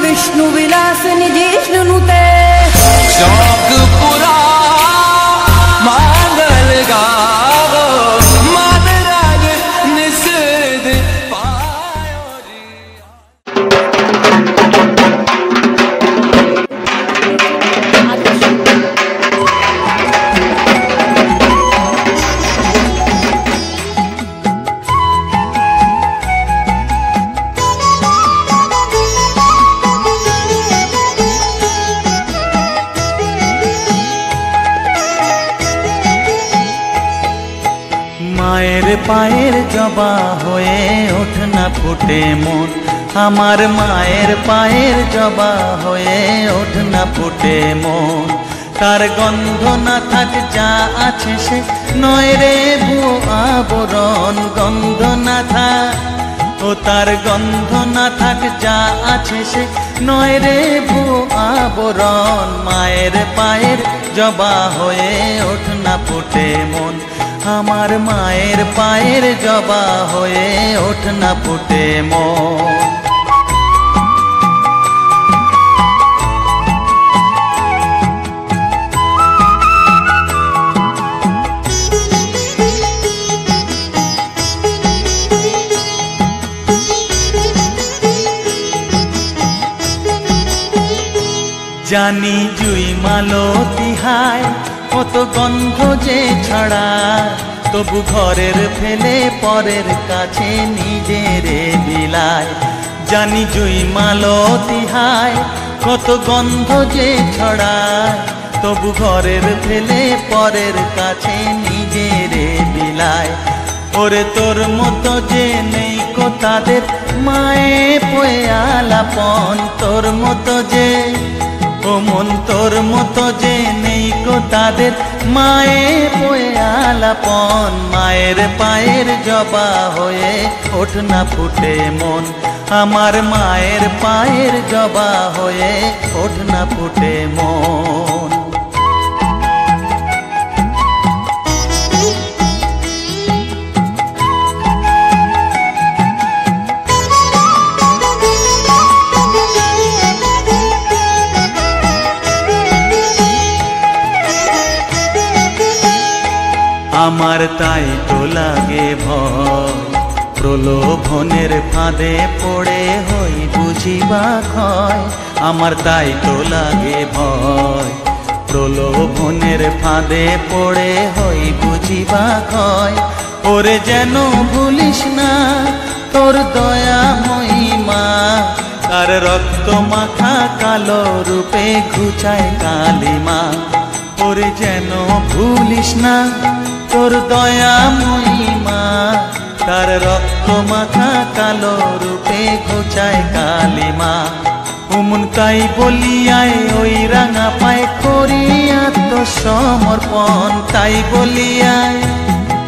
विष्णु विलासिनी जिष्णुनुते शौक पूरा मांगल गावो मादराग निषेध पायो মায়ের পায়ের জবা হয়ে ওঠ না ফুটে মন, আমার মায়ের পায়ের জবা হয়ে ওঠ না ফুটে মন। তার গন্ধ না থাক যা আছে সে নয় রে ভুয়ো আবরণ, গন্ধ না থাক ও তার গন্ধ না থাক যা আছে সে নয় রে ভুয়ো আবরণ। মায়ের পায়ের জবা হয়ে ওঠ না ফুটে মন, আমার মায়ের পায়ের জবা হয়ে ওঠ না ফুটে মন। জানি জুই মালতী হায় কত গন্ধ যে ছড়ায়, তবু ঘরের ফেলে পরের কাছে নিজের বিলায়। জানি জুই মালতী হায় কত গন্ধ যে ছড়ায়, তবু ঘরের ফেলে পরের কাছে নিজের বিলায়। ওরে তোর মতো যে নেই কো তাদের মায়ে পয়ে আলাপন, তোর মতো যে ও মন তোর মতো যে নেই কো তাদের মায়ে পয়ে আলাপন। মায়ের পায়ের জবা হয়ে ওঠ না ফুটে মন, আমার মায়ের পায়ের জবা হয়ে ওঠ না ফুটে মন। আমার তাই তো লাগে ভয়, প্রলোভনের ফাঁদে পড়ে হই বুঝিবা ক্ষয়। আমার তাই তো লাগে ভয়, প্রলোভনের ফাঁদে পড়ে হই বুঝিবা ক্ষয়। ওরে যেন ভুলিস না তোর দয়া মহিমা, তার রক্ত মাখা কালো রূপে ঘুচায় কালিমা। ওরে যেন ভুলিস না তোর দয়া মহিমা, তার রক্ত মাখা কালো রূপে ঘুচায় কালিমা। উমন তাই বলিয়ায় ওই রাঙা পায় করি আত্মসমর্পণ, তাই বলিয়ায়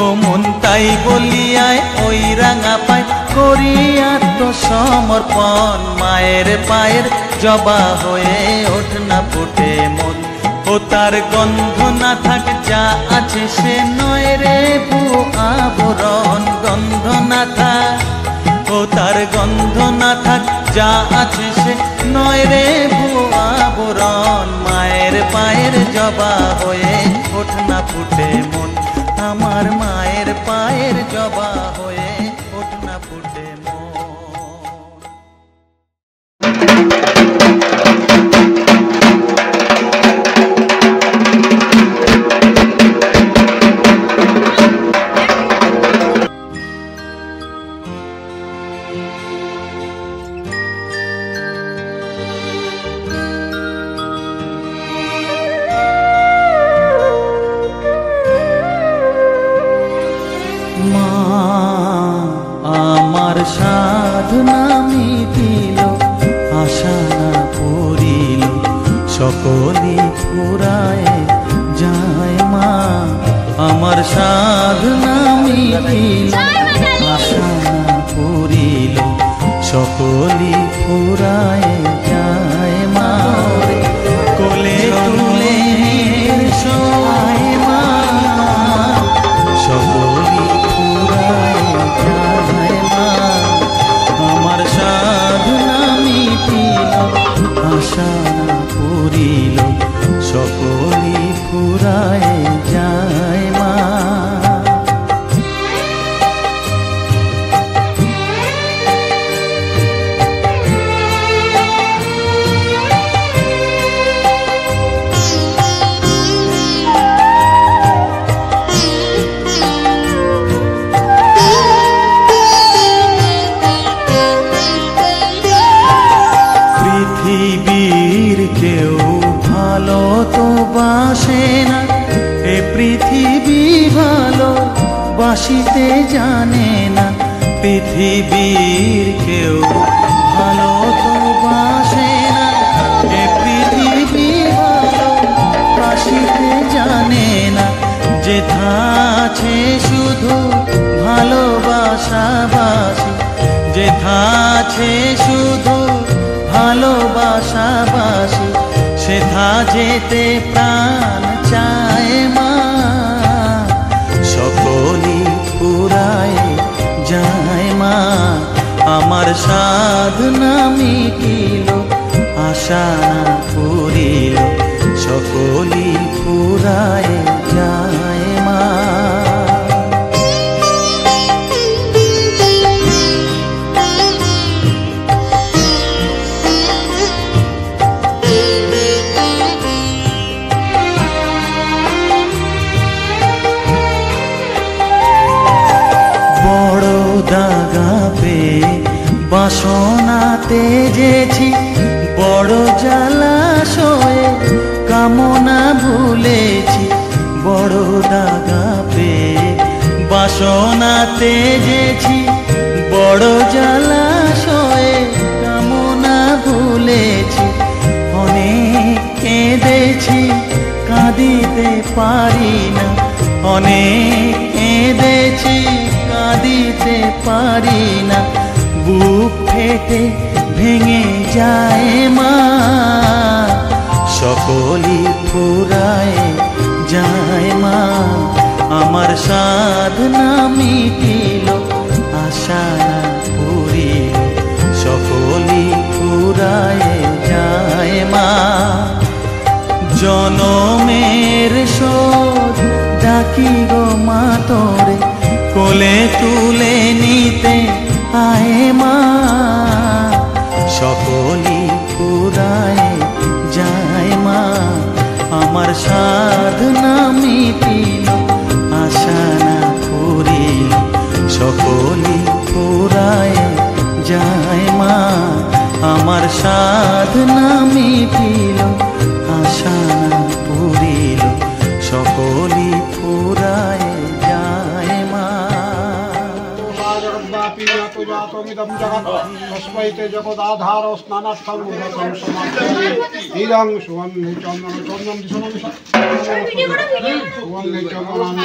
ও মন তাই বলিয়ায় ওই রাঙা পায় করি আত্মসমর্পণ। মায়ের পায়ের জবা হয়ে ওঠ না ফুটে মন, ও তার গন্ধ না থাক যা আছে সে নয় রে ভুয়ো আবরণ, গন্ধ না থাক ও তার গন্ধ না থাক যা আছে সে নয় রে ভুয়ো আবরণ। মায়ের পায়ের জবা হয়ে ওঠ না ফুটে মন, আমার মায়ের পায়ের জবা হয়ে ওঠ না ফুটে মন। আমার সাধনা মিটিল আশা না পুরিল সকলি ফুরায় যায় মা কোলে তুলে সহায় মা সকলি ফুরায় যায় মা আমার সাধনা মিটিল আশা না পুরিল সকলি ফুরায় যায় মা পৃথিবীর কেউ ভালো তো বাসে না এ পৃথিবী ভালো বাসিতে জানে না পৃথিবীর কেউ ভালো তো বাসে না এ পৃথিবী ভালো বাসিতে জানে না যেথা আছে শুধু ভালোবাসাবাসি যেথা আছে শুধু ভালোবাসাবাসি সেথা যেতে প্রাণ চায় মা সকলি ফুরায় যায় মা আমার সাধনা মিটিল আশা না পুরিল সকলি ফুরায় যায় মা দাগা পে বাসনা তেজেছি বড় জলাশয়ে কামনা ভুলেছি বড় দাগা পে বাসনা তেজেছি বড় জলাশয়ে কামনা ভুলেছি অনেক কেঁদেছি কাঁদিতে পারি না অনেক কেঁদেছি কাঁদিতে পারি না বুক ফেটে ভেঙে যায় মা সকলি ফুরায় যায় মা আমার সাধনা মিটিল আশা না পুরিল সকলি ফুরায় যায় মা জনমের শোধ ডাকি গো মা তোরে কোলে তুলে নিতে আয় মা সকলি ফুরায় যায় মা আমার সাধনা মিটিল আশা না পুরিল সকলি ফুরায় যায় মা আমার সাধনা মিটিল আশা না পুরিল সকলি ফুরায় যায় মা जगत्मिदं जगत् तस्मै ते जगदाधारो स्नानार्थं मुदतं समाप्यते नीलं सुवह्ने चन्दनं दिशनं सुवह्ने चन्दनं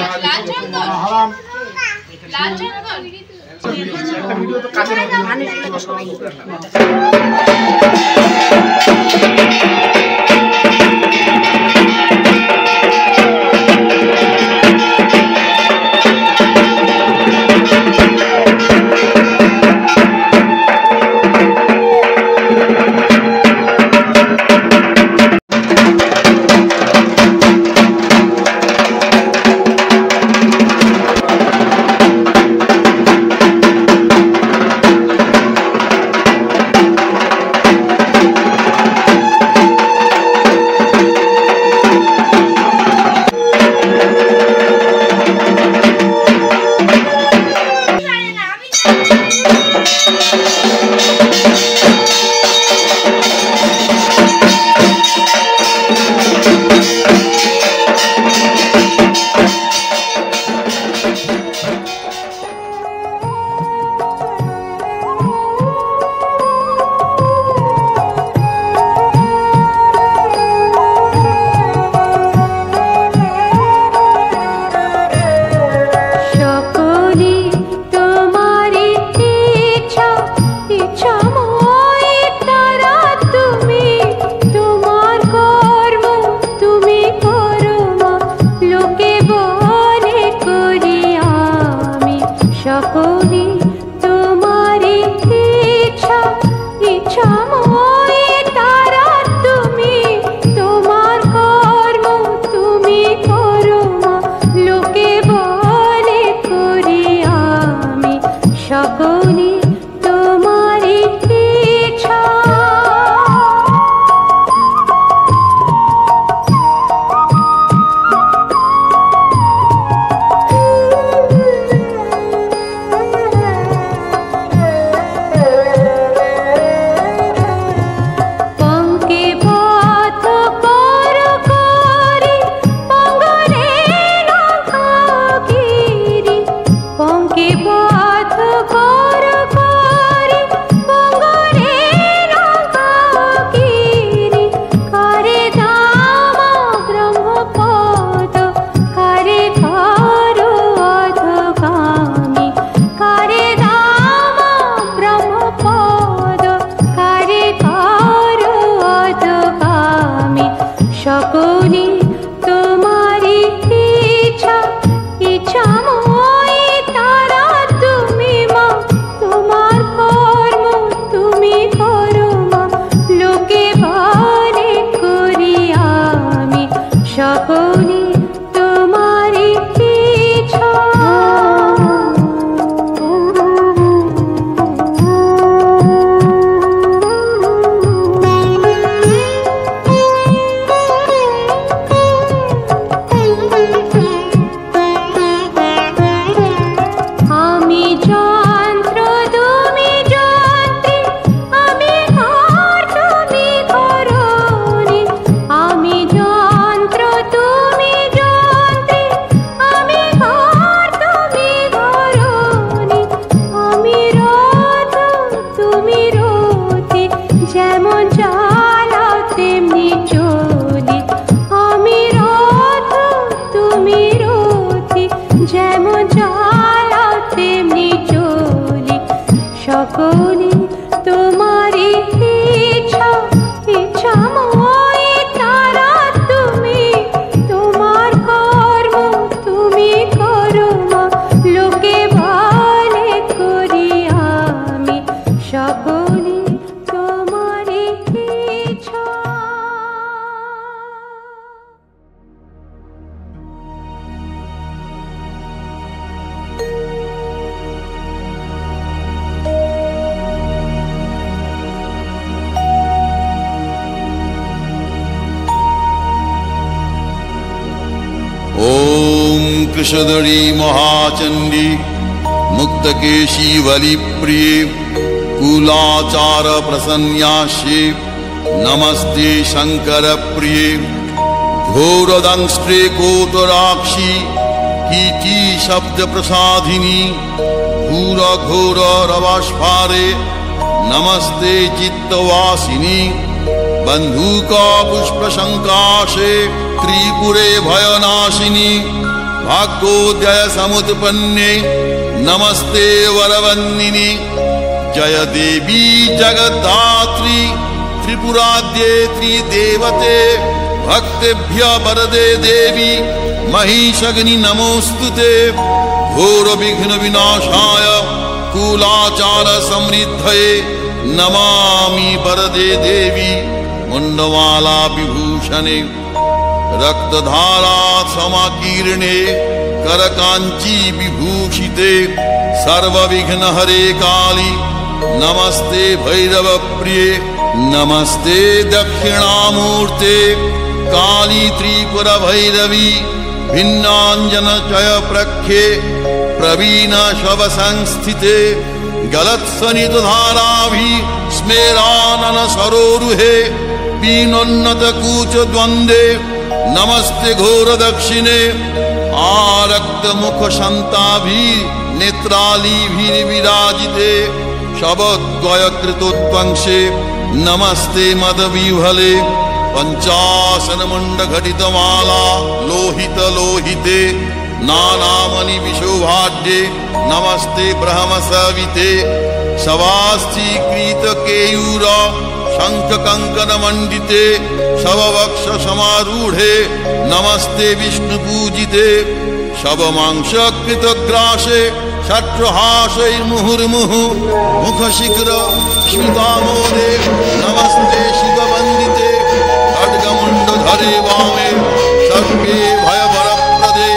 हराम জ্বালা তেমনি চলি সকলে তোমারই ইচ্ছা ইচ্ছাময় তারা তুমি তোমার কর্ম তুমি করো মা লোকে বলে করি আমি সকলে তোমারই ইচ্ছা। ओम कृष्णधरी महाचंडी मुक्तकेशी वलिप्रिय कुलाचार प्रसन्याशी नमस्ते शंकर प्रिय घोरदंष्ट्रे कोटराक्षी कीटी शब्द प्रसादिनी घोर घोर रवास्फारे नमस्ते चित्तवासिनी बंधुका पुष्प शंकाशे त्रिपुरे भयनाशिनी भाग्योदय समुत्पन्ने नमस्ते वरवन्दिनी जय देवी जगद्धात्री त्रिपुराद्ये त्रिदेवते भक्तेभ्य वरदे देवी महिषग्नि नमोस्तुते घोर विघ्न विनाशाय कुलाचार समृद्धये नमामि वरदे देवी मुंडमाला विभूषणे रक्तधारा समाकीर्णे करकांची विभूषिते सर्वविघ्न हरे काली नमस्ते भैरव प्रिये नमस्ते दक्षिणामूर्ते काली त्रिपुर भैरवी भिन्नांजन चय प्रख्ये प्रवीण शव संस्थिते गलत्सनित धाराभि स्मेरानन सरोरुहे पीनोन्नत कूच द्वंद्वे नमस्ते घोर दक्षिणे आरक्त मुख शंताभि नेत्रालीभिर्विराजिते शबद्वय कृतोत्वंशे नमस्ते मदविह्वले पंचासन मुंड घटित माला लोहित लोहिते नानामणि विशोभाढ्ये नमस्ते ब्रह्म सविते शवास्तीकृत केयूर शंख कंकन मंडिते शववक्ष समारूढ़े नमस्ते विष्णु पूजिते शवमांस कृत ग्रासे षट्हासैर्मुहुर्मुहु मुख शिखर स्मितामोदे नमस्ते शिव वंदिते खड्गमुंड धरे वामे सर्वे भयवरप्रदे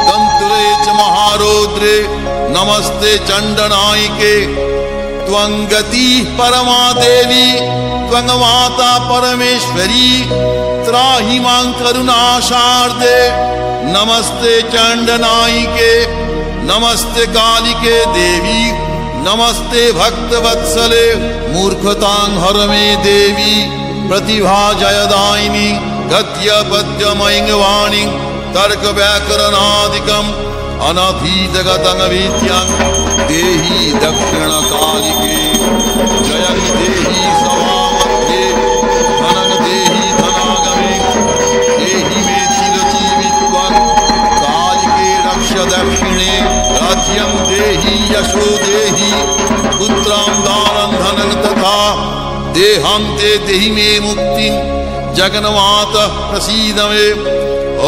दंतुरे च महारौद्रे नमस्ते चंडनायिके त्वं गतिः परमा देवी त्वं माता परमेश्वरी त्राहि मां करुणाशार्दे नमस्ते चंडनायिके नमस्ते कालिके देवी नमस्ते भक्तवत्सले मूर्खतां हर मे देवी प्रतिभा जयदायिनी गद्य पद्य मयिंगवाणी तर्क व्याकरणादिकम् अनधीतगतं विद्यां देहि दक्षिण कालिके जयं देहि सभामध्ये धनं देहि धनागमे देहि मे चिरजीवित्वं कालिके रक्ष दक्षिणे राज्यं देहि यशो देहि पुत्रां दानं धनं तथा देहं ते देहि मे मुक्तिं जगन्माता प्रसीद मे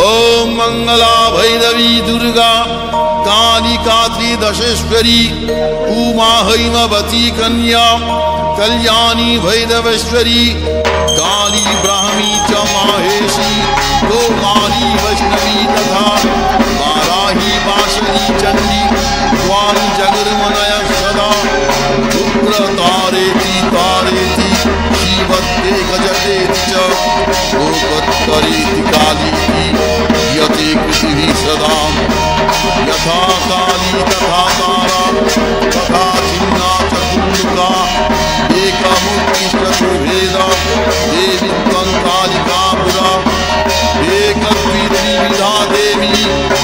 ओम मंगला भैरवी दुर्गा कालिका त्रिदशेश्वरी उमा हैमवती कन्या कल्याणी भैरवेश्वरी काली ब्राह्मी च माहेशी गोमाली वैष्णवी तथा वाराही वासनी चंडी त्वां जगन्मनय सदा रुद्र तारेति तारेति शिवते गजते च गोपत्करेति काली यते कृतिः सदा यथा काली तथा तारा तथा छिन्ना च कुण्डुका एकमूर्तिश्चतुर्भेदा देवी त्वं कालिका पुरा एकद्वित्रिविधा देवी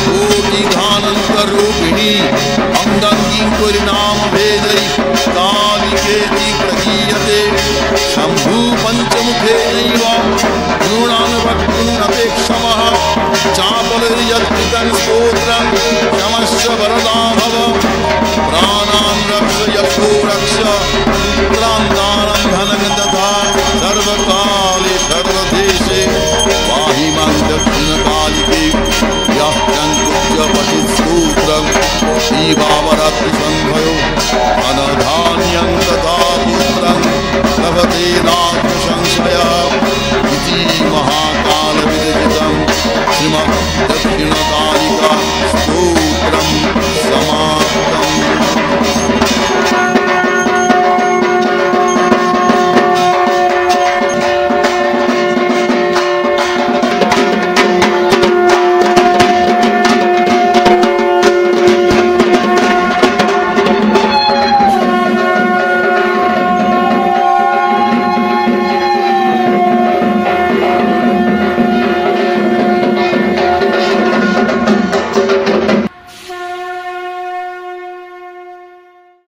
कोटिधानन्तरूपिणी अङ्गङ्गीं परिणाम भेदै कालिकेति प्रगीयते शम्भु पञ्चमुखेनैव गुणान् वक्तुम् अपेक्षमः चापलयत्रितं स्तोत्रं नमश्च वरदा भव प्राणान् रक्ष यशो रक्ष पुत्रान् धनं तथा सर्वकाले सर्वदेशे पाहि मां दक्षिणकालिके यः चङ्कुच्च पठित सूत्रं शिवावरात्रि संभयो धनधान्यं तथा